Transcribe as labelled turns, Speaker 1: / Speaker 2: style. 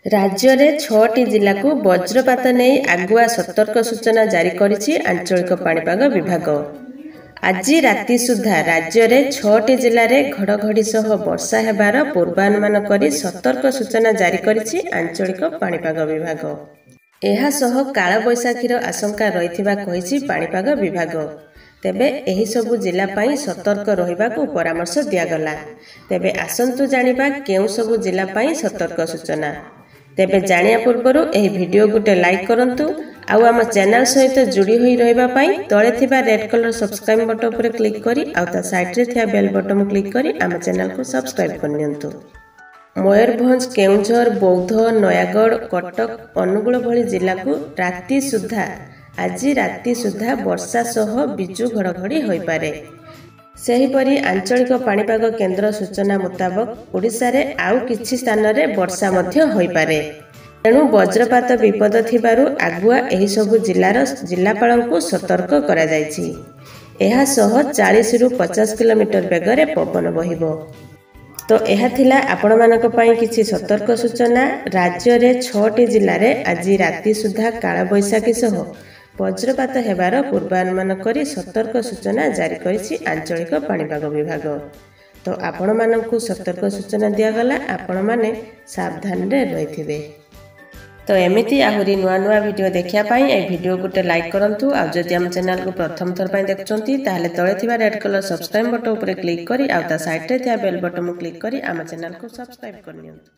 Speaker 1: राज्य में 6टी जिला को वज्रपात नहीं आगुआ सतर्क सूचना जारी करिछि आंचलिक पाणीपाग विभाग। आज राति सुधा राज्य में 6टी जिले में घड़घड़ी सह वर्षा हेबार पूर्वानुमान करी सतर्क सूचना जारी करिछि आंचलिक पाणीपाग विभाग। एहा सह काल बैशाखीर आशंका रहिथिबा कहिछि पाणीपाग विभाग। तेबे एही सबु जिला पाई सतर्क रहिबाकू परामर्श दियागला। तेबे आसंतु जानिबा केउ सबु जिला पाई सतर्क सूचना। तेबे जानिया पूर्वरु एही वीडियो गुटे लाइक करंतु आउ आम चैनल सहित जुड़ी होई रहबा पाई तळे थिबा रेड कलर सब्सक्राइब बटन पर क्लिक करी आउ ता साइड रे थिया बेल बटन क्लिक करी आम चैनल को सब्सक्राइब करनियंतु। मयूरभंज, केउंझर, बौद्ध, नयागढ़, कटक, अनुगुल भली जिला को राति सुधा आज राति सुधा वर्षा सह बिजु घड़घड़ी होई पारे। सेहीपरि आंचलिक पाणीपाग केन्द्र सूचना मुताबक ओडिशा रे आउ किछि स्थान रे वर्षा मध्य होई पारे। तेणु वज्रपात विपद थिबारु आगुआ एही सबु जिल्लार जिल्लापालଙ୍କୁ सतर्क करा जायछि। एहा सह 40 रु 50 किलोमीटर बेगरे पवन बहिबो। तो यह थिला आपण मानक पई किछि सतर्क सूचना। राज्य रे 6टी जिल्ला रे आज राति सुधा काल बैशाखी सह वज्रपात हेबार पूर्वानुमान करी सतर्क सूचना जारी करिछि आंचलिक पाणीपाग विभाग। तो आपण मानकु सतर्क सूचना दियागला, आपण माने सावधान रे रहिथिबे। तो एमिति आहुरी नुआ नुआ वीडियो देखिया पाई ए वीडियो गुटे लाइक करंतु। आ जदि हम चैनल को प्रथम थर पाई देखुचंती ताहले तळे थिबा रेड कलर सब्सक्राइब बटन ऊपर क्लिक करी आ ता साइड रे थिया बेल बटन क्लिक करी आम चैनल को सब्सक्राइब करनियंतु।